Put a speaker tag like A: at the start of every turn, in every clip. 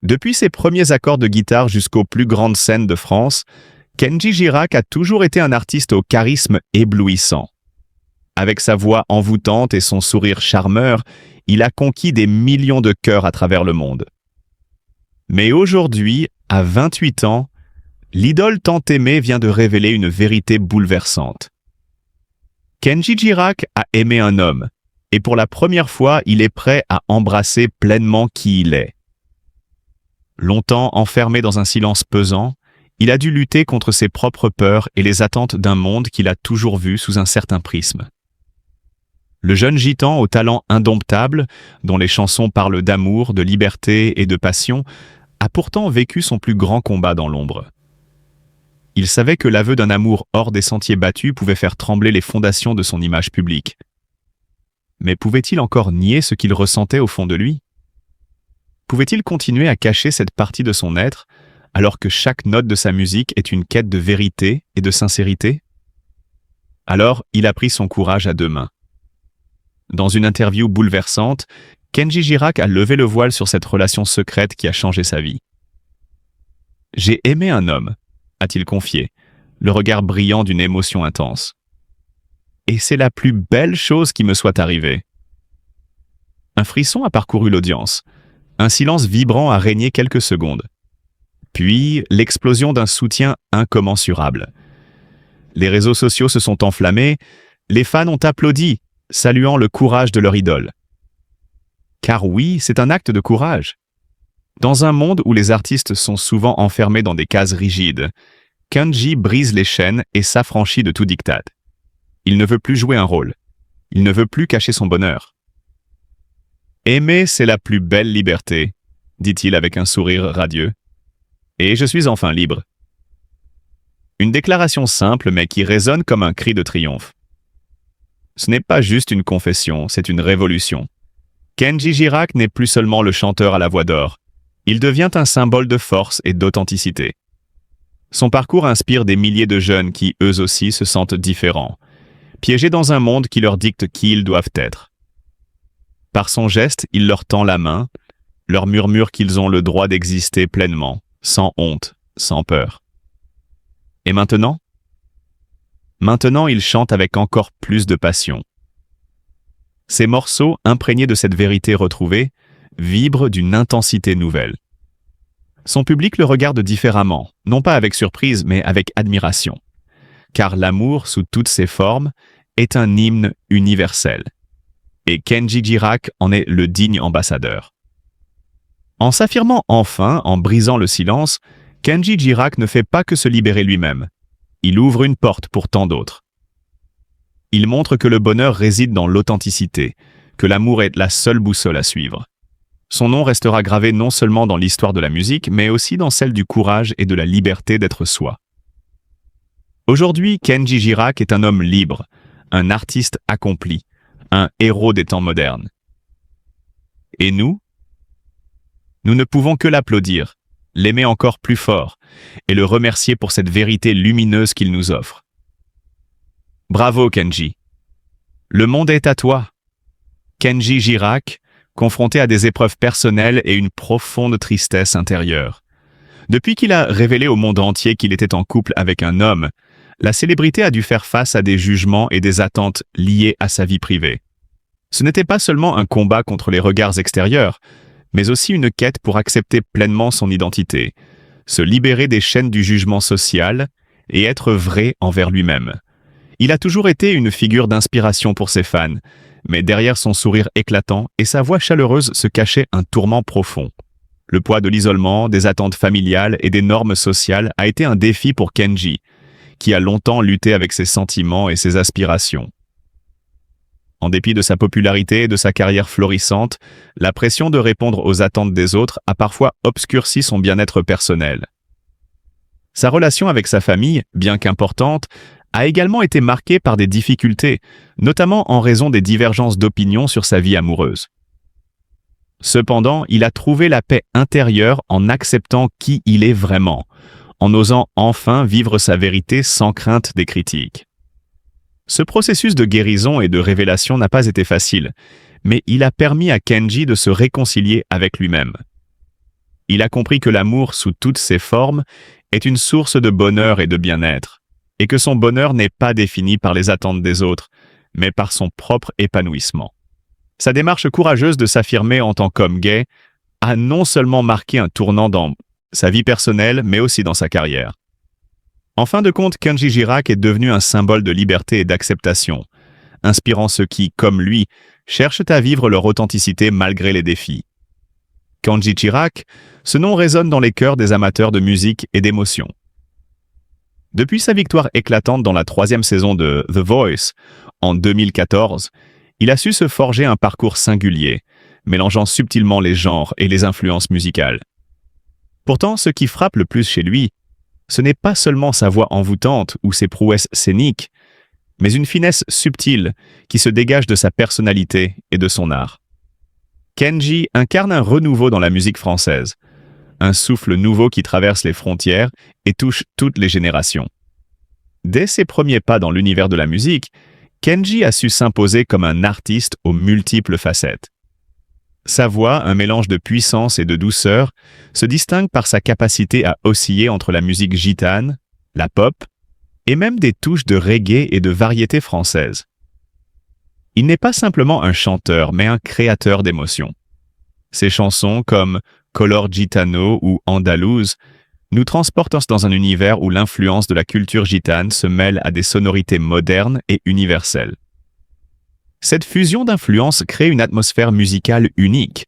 A: Depuis ses premiers accords de guitare jusqu'aux plus grandes scènes de France, Kenji Girac a toujours été un artiste au charisme éblouissant. Avec sa voix envoûtante et son sourire charmeur, il a conquis des millions de cœurs à travers le monde. Mais aujourd'hui, à 28 ans, l'idole tant aimée vient de révéler une vérité bouleversante. Kenji Girac a aimé un homme, et pour la première fois, il est prêt à embrasser pleinement qui il est. Longtemps enfermé dans un silence pesant, il a dû lutter contre ses propres peurs et les attentes d'un monde qu'il a toujours vu sous un certain prisme. Le jeune gitan au talent indomptable, dont les chansons parlent d'amour, de liberté et de passion, a pourtant vécu son plus grand combat dans l'ombre. Il savait que l'aveu d'un amour hors des sentiers battus pouvait faire trembler les fondations de son image publique. Mais pouvait-il encore nier ce qu'il ressentait au fond de lui? Pouvait-il continuer à cacher cette partie de son être, alors que chaque note de sa musique est une quête de vérité et de sincérité? Alors, il a pris son courage à deux mains. Dans une interview bouleversante, Kenji Girac a levé le voile sur cette relation secrète qui a changé sa vie. « J'ai aimé un homme », a-t-il confié, le regard brillant d'une émotion intense. « Et c'est la plus belle chose qui me soit arrivée. » Un frisson a parcouru l'audience. Un silence vibrant a régné quelques secondes. Puis, l'explosion d'un soutien incommensurable. Les réseaux sociaux se sont enflammés, les fans ont applaudi, saluant le courage de leur idole. Car oui, c'est un acte de courage. Dans un monde où les artistes sont souvent enfermés dans des cases rigides, Kenji brise les chaînes et s'affranchit de tout diktat. Il ne veut plus jouer un rôle. Il ne veut plus cacher son bonheur. « Aimer, c'est la plus belle liberté », dit-il avec un sourire radieux. « Et je suis enfin libre. » Une déclaration simple mais qui résonne comme un cri de triomphe. Ce n'est pas juste une confession, c'est une révolution. Kenji Girac n'est plus seulement le chanteur à la voix d'or. Il devient un symbole de force et d'authenticité. Son parcours inspire des milliers de jeunes qui, eux aussi, se sentent différents, piégés dans un monde qui leur dicte qui ils doivent être. Par son geste, il leur tend la main, leur murmure qu'ils ont le droit d'exister pleinement, sans honte, sans peur. Et maintenant? Maintenant, il chante avec encore plus de passion. Ces morceaux, imprégnés de cette vérité retrouvée, vibrent d'une intensité nouvelle. Son public le regarde différemment, non pas avec surprise, mais avec admiration. Car l'amour, sous toutes ses formes, est un hymne universel. Et Kenji Girac en est le digne ambassadeur. En s'affirmant enfin, en brisant le silence, Kenji Girac ne fait pas que se libérer lui-même. Il ouvre une porte pour tant d'autres. Il montre que le bonheur réside dans l'authenticité, que l'amour est la seule boussole à suivre. Son nom restera gravé non seulement dans l'histoire de la musique, mais aussi dans celle du courage et de la liberté d'être soi. Aujourd'hui, Kenji Girac est un homme libre, un artiste accompli, un héros des temps modernes. Et nous? Nous ne pouvons que l'applaudir, l'aimer encore plus fort, et le remercier pour cette vérité lumineuse qu'il nous offre. Bravo Kenji. Le monde est à toi. Kenji Girac, confronté à des épreuves personnelles et une profonde tristesse intérieure. Depuis qu'il a révélé au monde entier qu'il était en couple avec un homme, la célébrité a dû faire face à des jugements et des attentes liées à sa vie privée. Ce n'était pas seulement un combat contre les regards extérieurs, mais aussi une quête pour accepter pleinement son identité, se libérer des chaînes du jugement social et être vrai envers lui-même. Il a toujours été une figure d'inspiration pour ses fans, mais derrière son sourire éclatant et sa voix chaleureuse se cachait un tourment profond. Le poids de l'isolement, des attentes familiales et des normes sociales a été un défi pour Kenji, qui a longtemps lutté avec ses sentiments et ses aspirations. En dépit de sa popularité et de sa carrière florissante, la pression de répondre aux attentes des autres a parfois obscurci son bien-être personnel. Sa relation avec sa famille, bien qu'importante, a également été marquée par des difficultés, notamment en raison des divergences d'opinion sur sa vie amoureuse. Cependant, il a trouvé la paix intérieure en acceptant qui il est vraiment, en osant enfin vivre sa vérité sans crainte des critiques. Ce processus de guérison et de révélation n'a pas été facile, mais il a permis à Kenji de se réconcilier avec lui-même. Il a compris que l'amour sous toutes ses formes est une source de bonheur et de bien-être, et que son bonheur n'est pas défini par les attentes des autres, mais par son propre épanouissement. Sa démarche courageuse de s'affirmer en tant qu'homme gay a non seulement marqué un tournant dans sa vie personnelle, mais aussi dans sa carrière. En fin de compte, Kenji Girac est devenu un symbole de liberté et d'acceptation, inspirant ceux qui, comme lui, cherchent à vivre leur authenticité malgré les défis. Kenji Girac, ce nom résonne dans les cœurs des amateurs de musique et d'émotion. Depuis sa victoire éclatante dans la 3e saison de The Voice, en 2014, il a su se forger un parcours singulier, mélangeant subtilement les genres et les influences musicales. Pourtant, ce qui frappe le plus chez lui, ce n'est pas seulement sa voix envoûtante ou ses prouesses scéniques, mais une finesse subtile qui se dégage de sa personnalité et de son art. Kenji incarne un renouveau dans la musique française, un souffle nouveau qui traverse les frontières et touche toutes les générations. Dès ses premiers pas dans l'univers de la musique, Kenji a su s'imposer comme un artiste aux multiples facettes. Sa voix, un mélange de puissance et de douceur, se distingue par sa capacité à osciller entre la musique gitane, la pop, et même des touches de reggae et de variété française. Il n'est pas simplement un chanteur, mais un créateur d'émotions. Ses chansons comme Color Gitano ou Andalouse nous transportent dans un univers où l'influence de la culture gitane se mêle à des sonorités modernes et universelles. Cette fusion d'influences crée une atmosphère musicale unique,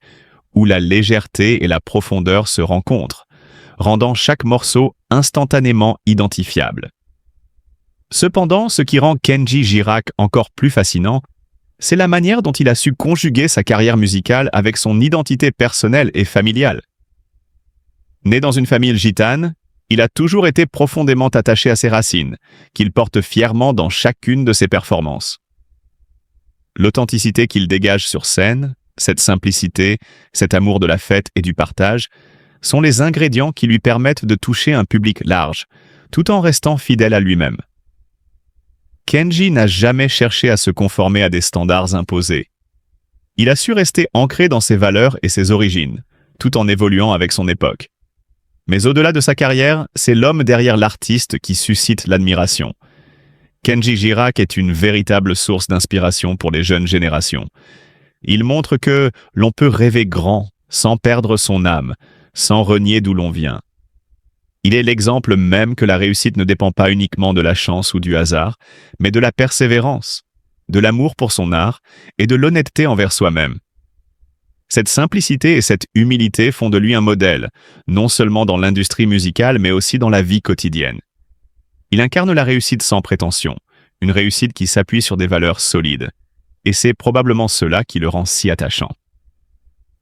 A: où la légèreté et la profondeur se rencontrent, rendant chaque morceau instantanément identifiable. Cependant, ce qui rend Kenji Girac encore plus fascinant, c'est la manière dont il a su conjuguer sa carrière musicale avec son identité personnelle et familiale. Né dans une famille gitane, il a toujours été profondément attaché à ses racines, qu'il porte fièrement dans chacune de ses performances. L'authenticité qu'il dégage sur scène, cette simplicité, cet amour de la fête et du partage, sont les ingrédients qui lui permettent de toucher un public large, tout en restant fidèle à lui-même. Kenji n'a jamais cherché à se conformer à des standards imposés. Il a su rester ancré dans ses valeurs et ses origines, tout en évoluant avec son époque. Mais au-delà de sa carrière, c'est l'homme derrière l'artiste qui suscite l'admiration. Kenji Girac est une véritable source d'inspiration pour les jeunes générations. Il montre que l'on peut rêver grand, sans perdre son âme, sans renier d'où l'on vient. Il est l'exemple même que la réussite ne dépend pas uniquement de la chance ou du hasard, mais de la persévérance, de l'amour pour son art et de l'honnêteté envers soi-même. Cette simplicité et cette humilité font de lui un modèle, non seulement dans l'industrie musicale, mais aussi dans la vie quotidienne. Il incarne la réussite sans prétention, une réussite qui s'appuie sur des valeurs solides. Et c'est probablement cela qui le rend si attachant.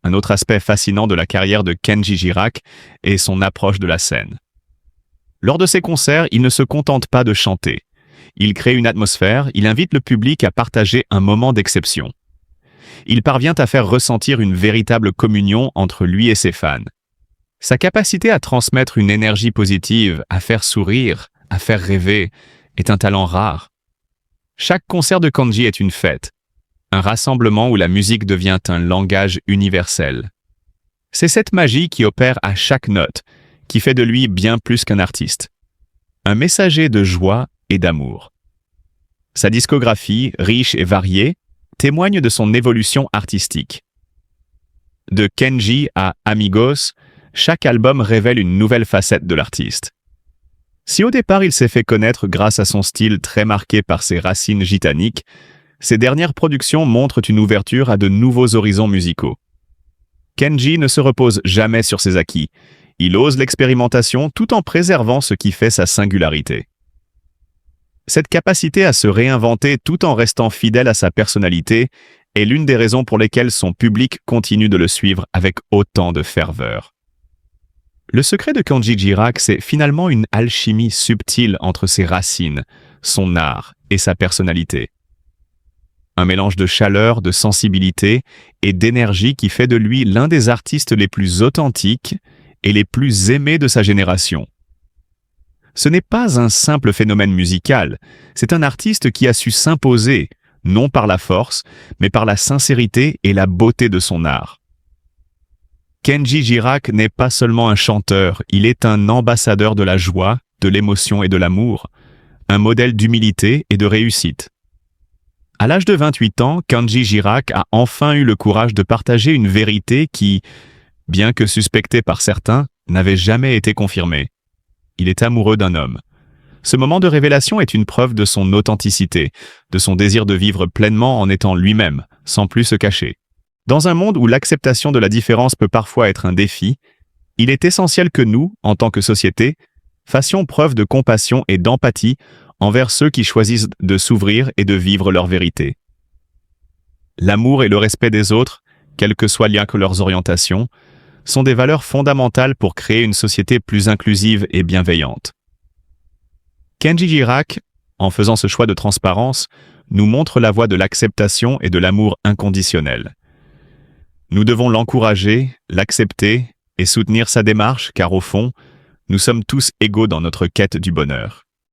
A: Un autre aspect fascinant de la carrière de Kenji Girac est son approche de la scène. Lors de ses concerts, il ne se contente pas de chanter. Il crée une atmosphère, il invite le public à partager un moment d'exception. Il parvient à faire ressentir une véritable communion entre lui et ses fans. Sa capacité à transmettre une énergie positive, à faire sourire, à faire rêver, est un talent rare. Chaque concert de Kenji est une fête, un rassemblement où la musique devient un langage universel. C'est cette magie qui opère à chaque note, qui fait de lui bien plus qu'un artiste. Un messager de joie et d'amour. Sa discographie, riche et variée, témoigne de son évolution artistique. De Kenji à Amigos, chaque album révèle une nouvelle facette de l'artiste. Si au départ il s'est fait connaître grâce à son style très marqué par ses racines gitaniques, ses dernières productions montrent une ouverture à de nouveaux horizons musicaux. Kenji ne se repose jamais sur ses acquis. Il ose l'expérimentation tout en préservant ce qui fait sa singularité. Cette capacité à se réinventer tout en restant fidèle à sa personnalité est l'une des raisons pour lesquelles son public continue de le suivre avec autant de ferveur. Le secret de Kenji Girac, c'est finalement une alchimie subtile entre ses racines, son art et sa personnalité. Un mélange de chaleur, de sensibilité et d'énergie qui fait de lui l'un des artistes les plus authentiques et les plus aimés de sa génération. Ce n'est pas un simple phénomène musical, c'est un artiste qui a su s'imposer, non par la force, mais par la sincérité et la beauté de son art. Kenji Girac n'est pas seulement un chanteur, il est un ambassadeur de la joie, de l'émotion et de l'amour, un modèle d'humilité et de réussite. À l'âge de 28 ans, Kenji Girac a enfin eu le courage de partager une vérité qui, bien que suspectée par certains, n'avait jamais été confirmée. Il est amoureux d'un homme. Ce moment de révélation est une preuve de son authenticité, de son désir de vivre pleinement en étant lui-même, sans plus se cacher. Dans un monde où l'acceptation de la différence peut parfois être un défi, il est essentiel que nous, en tant que société, fassions preuve de compassion et d'empathie envers ceux qui choisissent de s'ouvrir et de vivre leur vérité. L'amour et le respect des autres, quels que soient liens que leurs orientations, sont des valeurs fondamentales pour créer une société plus inclusive et bienveillante. Kenji Girac, en faisant ce choix de transparence, nous montre la voie de l'acceptation et de l'amour inconditionnel. Nous devons l'encourager, l'accepter et soutenir sa démarche car au fond, nous sommes tous égaux dans notre quête du bonheur.